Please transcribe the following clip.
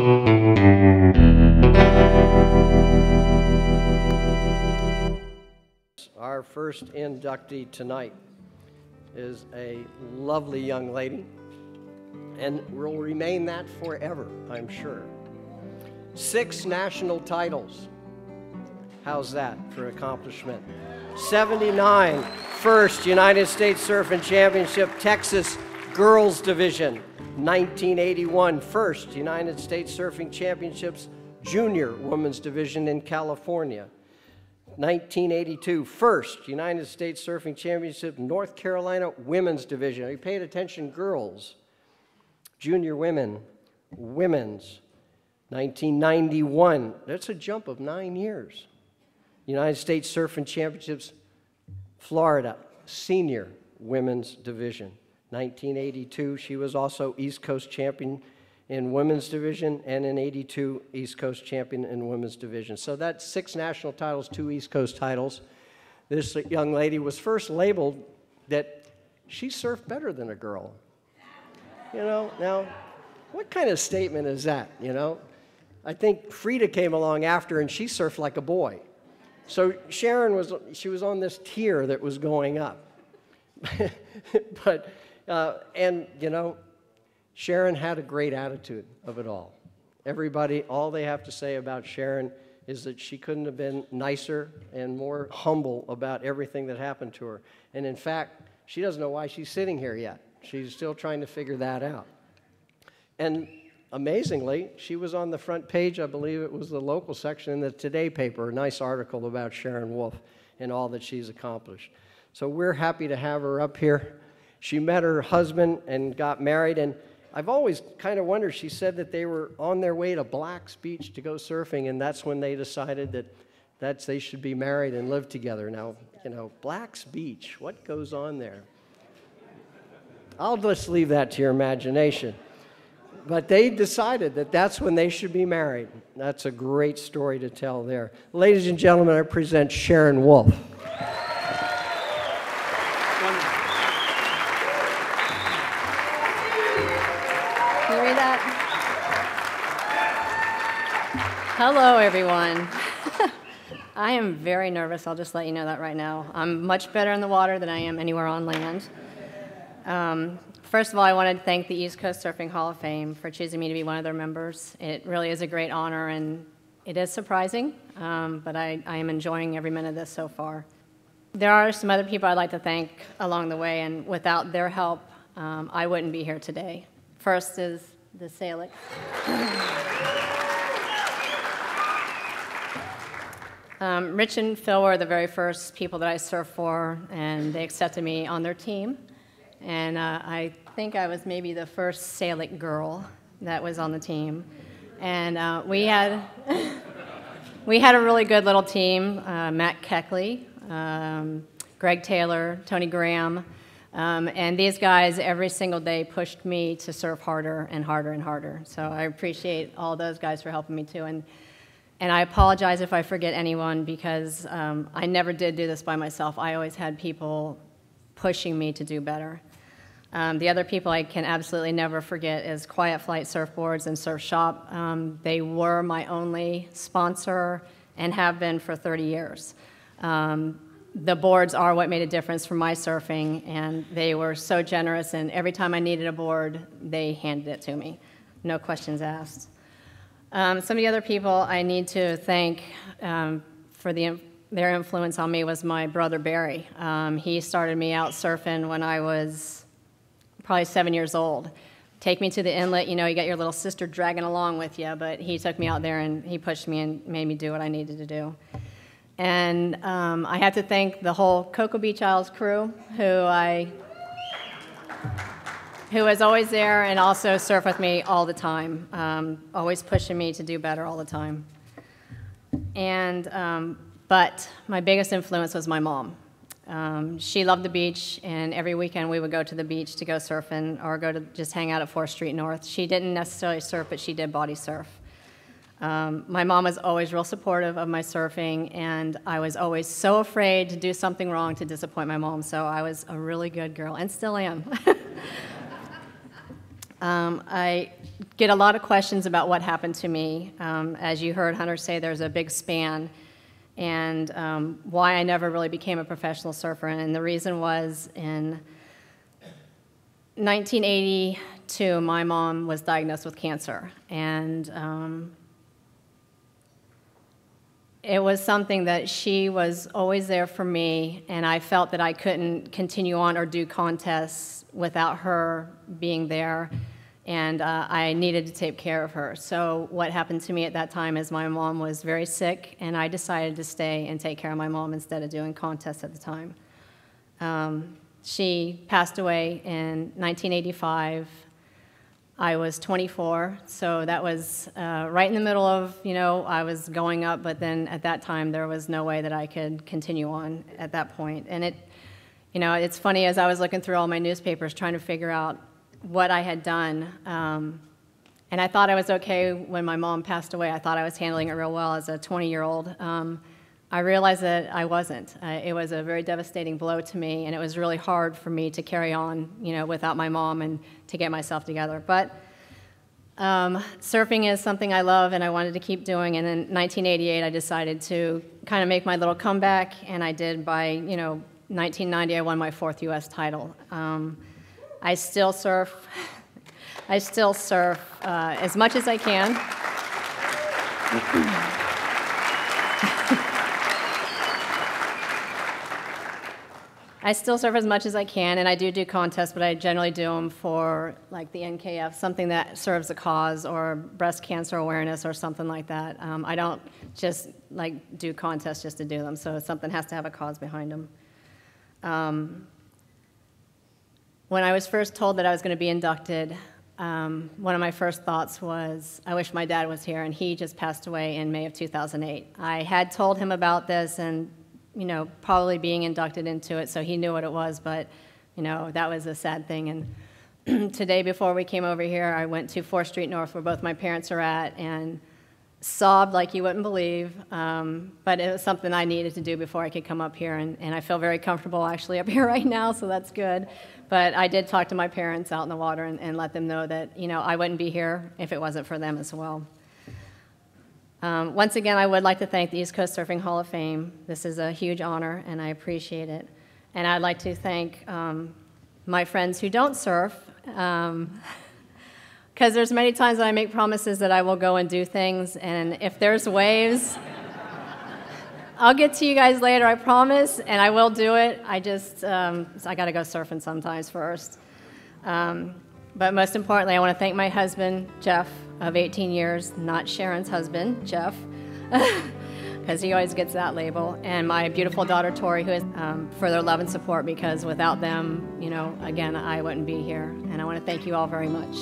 Our first inductee tonight is a lovely young lady, and will remain that forever, I'm sure. 6 national titles. How's that for accomplishment? 79, first United States Surfing Championship, Texas Girls Division. 1981, first United States Surfing Championships, Junior Women's Division in California. 1982, first United States Surfing Championship, North Carolina Women's Division. Are you paying attention, girls? Junior women, women's. 1991, that's a jump of 9 years. United States Surfing Championships, Florida, Senior Women's Division. 1982, she was also East Coast Champion in Women's Division, and in 82, East Coast Champion in Women's Division. So that's 6 national titles, 2 East Coast titles. This young lady was first labeled that she surfed better than a girl. You know, now, what kind of statement is that, you know? I think Frida came along after, and she surfed like a boy. So Sharon she was on this tier that was going up. But, and, you know, Sharon had a great attitude of it all. Everybody, all they have to say about Sharon is that she couldn't have been nicer and more humble about everything that happened to her. And in fact, she doesn't know why she's sitting here yet. She's still trying to figure that out. And amazingly, she was on the front page, I believe it was the local section in the Today paper, a nice article about Sharon Wolfe and all that she's accomplished. So we're happy to have her up here. She met her husband and got married, and I've always kind of wondered, she said that they were on their way to Black's Beach to go surfing, and that's when they decided that they should be married and live together. Now, you know, Black's Beach, what goes on there? I'll just leave that to your imagination. But they decided that that's when they should be married. That's a great story to tell there. Ladies and gentlemen, I present Sharon Wolfe. Hello, everyone. I am very nervous. I'll just let you know that right now. I'm much better in the water than I am anywhere on land. First of all, I want to thank the East Coast Surfing Hall of Fame for choosing me to be one of their members. It really is a great honor, and it is surprising, but I am enjoying every minute of this so far. There are some other people I'd like to thank along the way, and without their help, I wouldn't be here today. First is the Salix. Rich and Phil were the very first people that I surfed for, and they accepted me on their team. And I think I was maybe the first Salic girl that was on the team. And we had a really good little team, Matt Keckley, Greg Taylor, Tony Graham, and these guys every single day pushed me to surf harder and harder and harder. So I appreciate all those guys for helping me too. And I apologize if I forget anyone, because I never did do this by myself. I always had people pushing me to do better. The other people I can absolutely never forget is Quiet Flight Surfboards and Surf Shop. They were my only sponsor and have been for 30 years. The boards are what made a difference for my surfing, and they were so generous, and every time I needed a board, they handed it to me. No questions asked. Some of the other people I need to thank for their influence on me was my brother Barry. He started me out surfing when I was probably 7 years old. Take me to the inlet, you know, you got your little sister dragging along with you, but he took me out there and he pushed me and made me do what I needed to do. And I have to thank the whole Cocoa Beach Isles crew, who was always there and also surfed with me all the time, always pushing me to do better all the time. And, but my biggest influence was my mom. She loved the beach, and every weekend we would go to the beach to go surfing or go to just hang out at 4th Street North. She didn't necessarily surf, but she did body surf. My mom was always real supportive of my surfing, and I was always so afraid to do something wrong to disappoint my mom, so I was a really good girl, and still am. I get a lot of questions about what happened to me. As you heard Hunter say, there's a big span, and why I never really became a professional surfer. And the reason was in 1982, my mom was diagnosed with cancer, and it was something that she was always there for me, and I felt that I couldn't continue on or do contests without her being there, and I needed to take care of her. So what happened to me at that time is my mom was very sick, and I decided to stay and take care of my mom instead of doing contests at the time. She passed away in 1985. I was 24, so that was right in the middle of, I was going up, but then at that time there was no way that I could continue on at that point. And it's funny, as I was looking through all my newspapers trying to figure out what I had done, and I thought I was okay when my mom passed away. I thought I was handling it real well as a 20-year-old. I realized that I wasn't. It was a very devastating blow to me, and it was really hard for me to carry on, without my mom and to get myself together. But surfing is something I love, and I wanted to keep doing. And in 1988, I decided to kind of make my little comeback, and I did. By 1990, I won my 4th U.S. title. I still surf. I still surf as much as I can. I still surf as much as I can, and I do contests, but I generally do them for like the NKF, something that serves a cause, or breast cancer awareness or something like that. I don't just do contests just to do them, so something has to have a cause behind them. When I was first told that I was going to be inducted, one of my first thoughts was, I wish my dad was here, and he just passed away in May of 2008. I had told him about this and probably being inducted into it, so he knew what it was, but, that was a sad thing. And today, before we came over here, I went to 4th Street North, where both my parents are at, and sobbed like you wouldn't believe, but it was something I needed to do before I could come up here, and I feel very comfortable actually up here right now, so that's good. But I did talk to my parents out in the water and let them know that, I wouldn't be here if it wasn't for them as well. Once again, I would like to thank the East Coast Surfing Hall of Fame. This is a huge honor, and I appreciate it. And I'd like to thank my friends who don't surf, because there's many times that I make promises that I will go and do things, and if there's waves, I'll get to you guys later, I promise, and I will do it. I got to go surfing sometimes first. But most importantly, I want to thank my husband, Jeff, of 18 years, not Sharon's husband, Jeff, because he always gets that label, and my beautiful daughter, Tori, who is for their love and support, because without them, again, I wouldn't be here. And I want to thank you all very much.